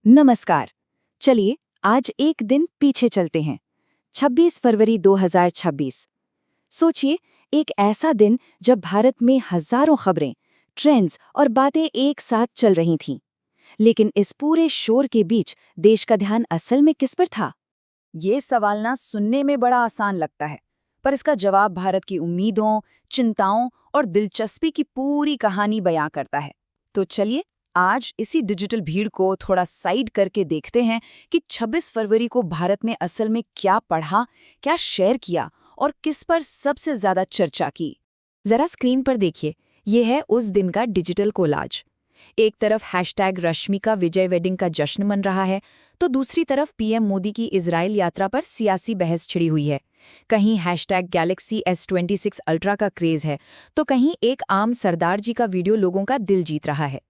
नमस्कार। चलिए आज एक दिन पीछे चलते हैं। 26 फरवरी 2026। सोचिए, एक ऐसा दिन जब भारत में हजारों खबरें, ट्रेंड्स और बातें एक साथ चल रही थीं। लेकिन इस पूरे शोर के बीच देश का ध्यान असल में किस पर था? ये सवाल ना सुनने में बड़ा आसान लगता है, पर इसका जवाब भारत की उम्मीदों, चिंताओं और दिलचस्पी की पूरी कहानी बयां करता है। तो चलिए आज इसी डिजिटल भीड़ को थोड़ा साइड करके देखते हैं कि 26 फरवरी को भारत ने असल में क्या पढ़ा, क्या शेयर किया और किस पर सबसे ज्यादा चर्चा की। जरा स्क्रीन पर देखिए, ये है उस दिन का डिजिटल कोलाज। एक तरफ हैशटैग रश्मिका विजय वेडिंग का जश्न मन रहा है, तो दूसरी तरफ पीएम मोदी की इजराइल यात्रा पर सियासी बहस छिड़ी हुई है। कहीं हैशटैग गैलेक्सी S26 अल्ट्रा का क्रेज है, तो कहीं एक आम सरदार जी का वीडियो लोगों का दिल जीत रहा है।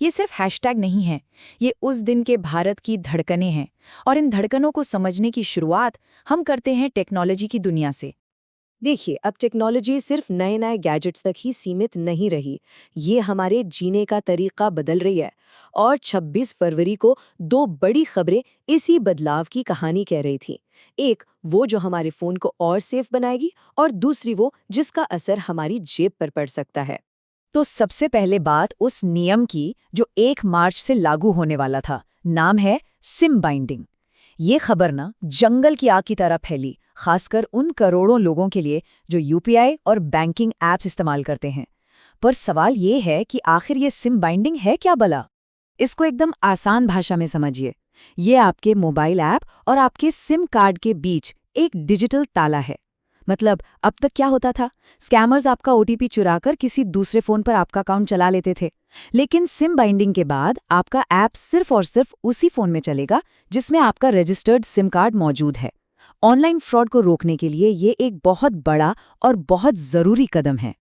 ये सिर्फ हैशटैग नहीं है, ये उस दिन के भारत की धड़कनें हैं। और इन धड़कनों को समझने की शुरुआत हम करते हैं टेक्नोलॉजी की दुनिया से। देखिए, अब टेक्नोलॉजी सिर्फ नए नए गैजेट्स तक ही सीमित नहीं रही, ये हमारे जीने का तरीका बदल रही है। और 26 फरवरी को दो बड़ी खबरें इसी बदलाव की कहानी कह रही थी। एक वो जो हमारे फोन को और सेफ बनाएगी, और दूसरी वो जिसका असर हमारी जेब पर पड़ सकता है। तो सबसे पहले बात उस नियम की जो 1 मार्च से लागू होने वाला था। नाम है सिम बाइंडिंग। ये खबर ना जंगल की आग की तरह फैली, खासकर उन करोड़ों लोगों के लिए जो यूपीआई और बैंकिंग ऐप्स इस्तेमाल करते हैं। पर सवाल ये है कि आखिर ये सिम बाइंडिंग है क्या भला? इसको एकदम आसान भाषा में समझिए। ये आपके मोबाइल ऐप और आपके सिम कार्ड के बीच एक डिजिटल ताला है। मतलब अब तक क्या होता था, स्कैमर्स आपका ओटीपी चुराकर किसी दूसरे फोन पर आपका अकाउंट चला लेते थे। लेकिन सिम बाइंडिंग के बाद आपका ऐप सिर्फ और सिर्फ उसी फोन में चलेगा जिसमें आपका रजिस्टर्ड सिम कार्ड मौजूद है। ऑनलाइन फ्रॉड को रोकने के लिए ये एक बहुत बड़ा और बहुत जरूरी कदम है।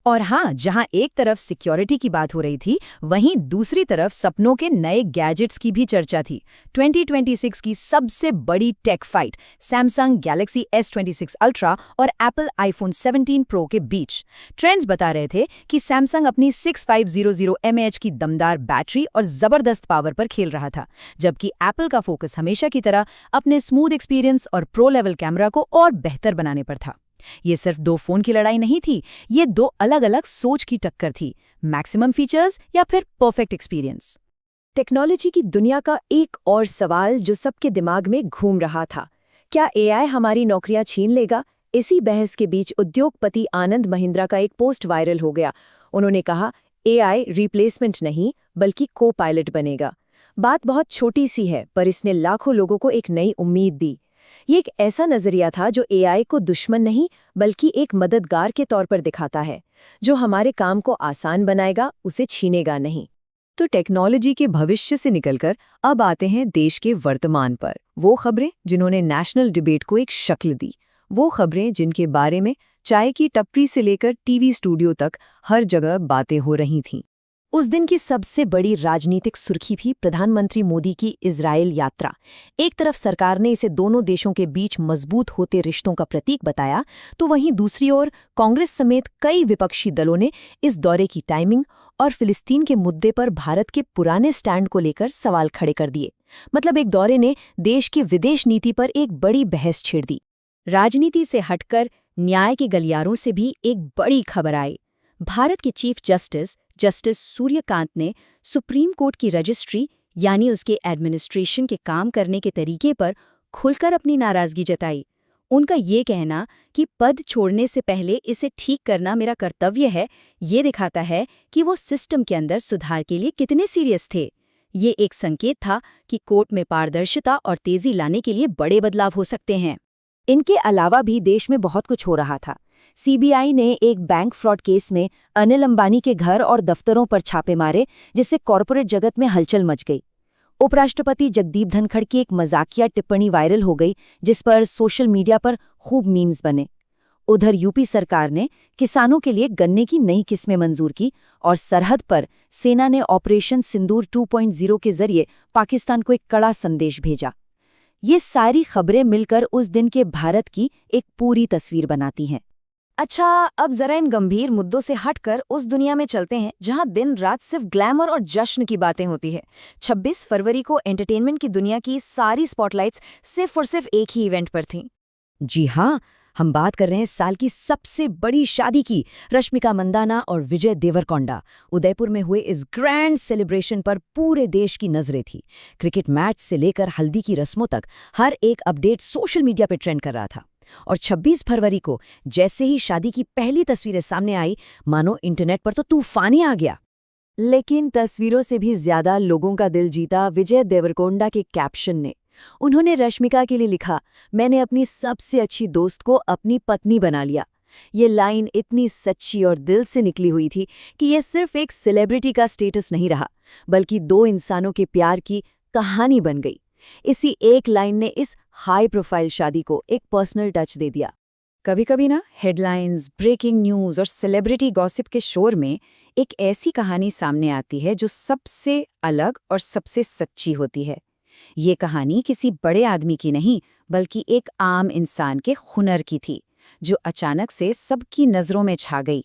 और हाँ, जहां एक तरफ सिक्योरिटी की बात हो रही थी, वहीं दूसरी तरफ सपनों के नए गैजेट्स की भी चर्चा थी। 2026 की सबसे बड़ी tech fight Samsung Galaxy S26 Ultra और एप्पल आईफोन 17 प्रो के बीच। ट्रेंड्स बता रहे थे कि सैमसंग अपनी 6500 mAh की दमदार बैटरी और जबरदस्त पावर पर खेल रहा था, जबकि एप्पल का फोकस हमेशा की तरह अपने स्मूथ एक्सपीरियंस और प्रो लेवल कैमरा को और बेहतर बनाने पर था। ये सिर्फ दो फोन की लड़ाई नहीं थी, ये दो अलग अलग सोच की टक्कर थी। मैक्सिमम फीचर्स या फिर परफेक्ट एक्सपीरियंस। टेक्नोलॉजी की दुनिया का एक और सवाल जो सबके दिमाग में घूम रहा था, क्या एआई हमारी नौकरियां छीन लेगा? इसी बहस के बीच उद्योगपति आनंद महिंद्रा का एक पोस्ट वायरल हो गया। उन्होंने कहा, एआई रिप्लेसमेंट नहीं बल्कि को पायलट बनेगा। बात बहुत छोटी सी है, पर इसने लाखों लोगों को एक नई उम्मीद दी। ये एक ऐसा नजरिया था जो एआई को दुश्मन नहीं बल्कि एक मददगार के तौर पर दिखाता है, जो हमारे काम को आसान बनाएगा, उसे छीनेगा नहीं। तो टेक्नोलॉजी के भविष्य से निकलकर अब आते हैं देश के वर्तमान पर। वो खबरें जिन्होंने नेशनल डिबेट को एक शक्ल दी, वो खबरें जिनके बारे में चाय की टपरी से लेकर टीवी स्टूडियो तक हर जगह बातें हो रही थीं। उस दिन की सबसे बड़ी राजनीतिक सुर्खी भी प्रधानमंत्री मोदी की इजराइल यात्रा। एक तरफ सरकार ने इसे दोनों देशों के बीच मजबूत होते रिश्तों का प्रतीक बताया, तो वहीं दूसरी ओर कांग्रेस समेत कई विपक्षी दलों ने इस दौरे की टाइमिंग और फिलिस्तीन के मुद्दे पर भारत के पुराने स्टैंड को लेकर सवाल खड़े कर दिए। मतलब एक दौरे ने देश की विदेश नीति पर एक बड़ी बहस छेड़ दी। राजनीति से हटकर न्याय के गलियारों से भी एक बड़ी खबर आई। भारत के चीफ जस्टिस सूर्यकांत ने सुप्रीम कोर्ट की रजिस्ट्री यानी उसके एडमिनिस्ट्रेशन के काम करने के तरीके पर खुलकर अपनी नाराजगी जताई। उनका ये कहना कि पद छोड़ने से पहले इसे ठीक करना मेरा कर्तव्य है, ये दिखाता है कि वो सिस्टम के अंदर सुधार के लिए कितने सीरियस थे। ये एक संकेत था कि कोर्ट में पारदर्शिता और तेजी लाने के लिए बड़े बदलाव हो सकते हैं। इनके अलावा भी देश में बहुत कुछ हो रहा था। सीबीआई ने एक बैंक फ्रॉड केस में अनिल अंबानी के घर और दफ्तरों पर छापे मारे, जिससे कॉरपोरेट जगत में हलचल मच गई। उपराष्ट्रपति जगदीप धनखड़ की एक मजाकिया टिप्पणी वायरल हो गई, जिस पर सोशल मीडिया पर खूब मीम्स बने। उधर यूपी सरकार ने किसानों के लिए गन्ने की नई किस्में मंजूर की, और सरहद पर सेना ने ऑपरेशन सिंदूर 2.0 के जरिए पाकिस्तान को एक कड़ा संदेश भेजा। ये सारी खबरें मिलकर उस दिन के भारत की एक पूरी तस्वीर बनाती हैं। अच्छा, अब जरा इन गंभीर मुद्दों से हटकर उस दुनिया में चलते हैं जहां दिन रात सिर्फ ग्लैमर और जश्न की बातें होती है। 26 फरवरी को एंटरटेनमेंट की दुनिया की सारी स्पॉटलाइट्स सिर्फ और सिर्फ एक ही इवेंट पर थीं। जी हाँ, हम बात कर रहे हैं साल की सबसे बड़ी शादी की। रश्मिका मंदाना और विजय देवरकोंडा उदयपुर में हुए इस ग्रैंड सेलिब्रेशन पर पूरे देश की नजरें थी। क्रिकेट मैच से लेकर हल्दी की रस्मों तक हर एक अपडेट सोशल मीडिया पे ट्रेंड कर रहा था। और 26 फरवरी को जैसे ही शादी की पहली तस्वीरें सामने आई, मानो इंटरनेट पर तो तूफान ही आ गया। लेकिन तस्वीरों से भी ज्यादा लोगों का दिल जीता विजय देवरकोंडा के कैप्शन ने। उन्होंने रश्मिका के लिए लिखा, मैंने अपनी सबसे अच्छी दोस्त को अपनी पत्नी बना लिया। ये लाइन इतनी सच्ची और दिल से निकली हुई थी कि ये सिर्फ एक सेलिब्रिटी का स्टेटस नहीं रहा, बल्कि दो इंसानों के प्यार की कहानी बन गई। इसी एक लाइन ने इस हाई प्रोफाइल शादी को एक पर्सनल टच दे दिया। कभी-कभी ना हेडलाइंस, ब्रेकिंग न्यूज़ और सेलिब्रिटी गॉसिप के शोर में एक ऐसी कहानी सामने आती है जो सबसे अलग और सबसे सच्ची होती है। ये कहानी किसी बड़े आदमी की नहीं, बल्कि एक आम इंसान के हुनर की थी, जो अचानक से सबकी नज़रों में छा गई।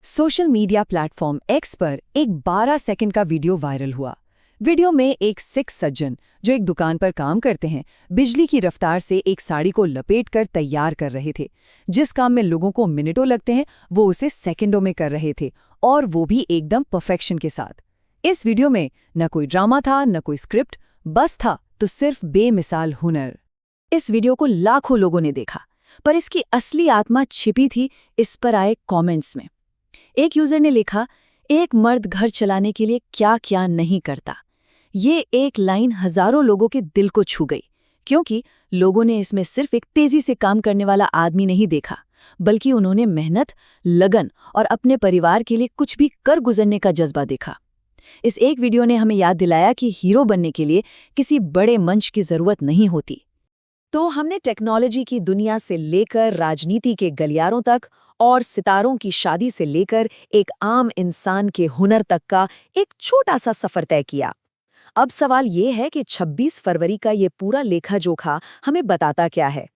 सोशल मीडिया प्लेटफॉर्म एक्स पर एक 12 सेकंड का वीडियो वायरल हुआ। वीडियो में एक सिख सज्जन जो एक दुकान पर काम करते हैं, बिजली की रफ्तार से एक साड़ी को लपेटकर तैयार कर रहे थे। जिस काम में लोगों को मिनटों लगते हैं, वो उसे सेकंडों में कर रहे थे, और वो भी एकदम परफेक्शन के साथ। इस वीडियो में न कोई ड्रामा था, न कोई स्क्रिप्ट, बस था तो सिर्फ बेमिसाल हुनर। इस वीडियो को लाखों लोगों ने देखा, पर इसकी असली आत्मा छिपी थी इस पर आए कमेंट्स में। एक यूजर ने लिखा, एक मर्द घर चलाने के लिए क्या क्या नहीं करता। ये एक लाइन हजारों लोगों के दिल को छू गई, क्योंकि लोगों ने इसमें सिर्फ एक तेजी से काम करने वाला आदमी नहीं देखा, बल्कि उन्होंने मेहनत, लगन और अपने परिवार के लिए कुछ भी कर गुजरने का जज्बा देखा। इस एक वीडियो ने हमें याद दिलाया कि हीरो बनने के लिए किसी बड़े मंच की जरूरत नहीं होती। तो हमने टेक्नोलॉजी की दुनिया से लेकर राजनीति के गलियारों तक और सितारों की शादी से लेकर एक आम इंसान के हुनर तक का एक छोटा सा सफर तय किया। अब सवाल ये है कि 26 फरवरी का ये पूरा लेखा-जोखा हमें बताता क्या है?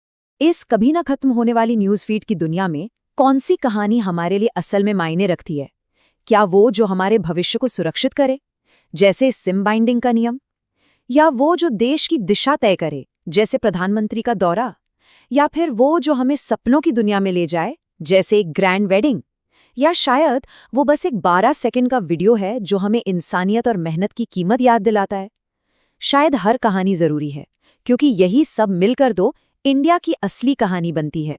इस कभी ना खत्म होने वाली न्यूज़ फीड की दुनिया में कौन सी कहानी हमारे लिए असल में मायने रखती है? क्या वो जो हमारे भविष्य को सुरक्षित करे, जैसे सिम बाइंडिंग का नियम? या वो जो देश की दिशा तय करे, जैसे प्रधानमंत्री का दौरा? या फिर वो जो हमें सपनों की दुनिया में ले जाए, जैसे एक ग्रैंड वेडिंग? या शायद वो बस एक 12 सेकंड का वीडियो है जो हमें इंसानियत और मेहनत की कीमत याद दिलाता है? शायद हर कहानी जरूरी है, क्योंकि यही सब मिलकर तो इंडिया की असली कहानी बनती है।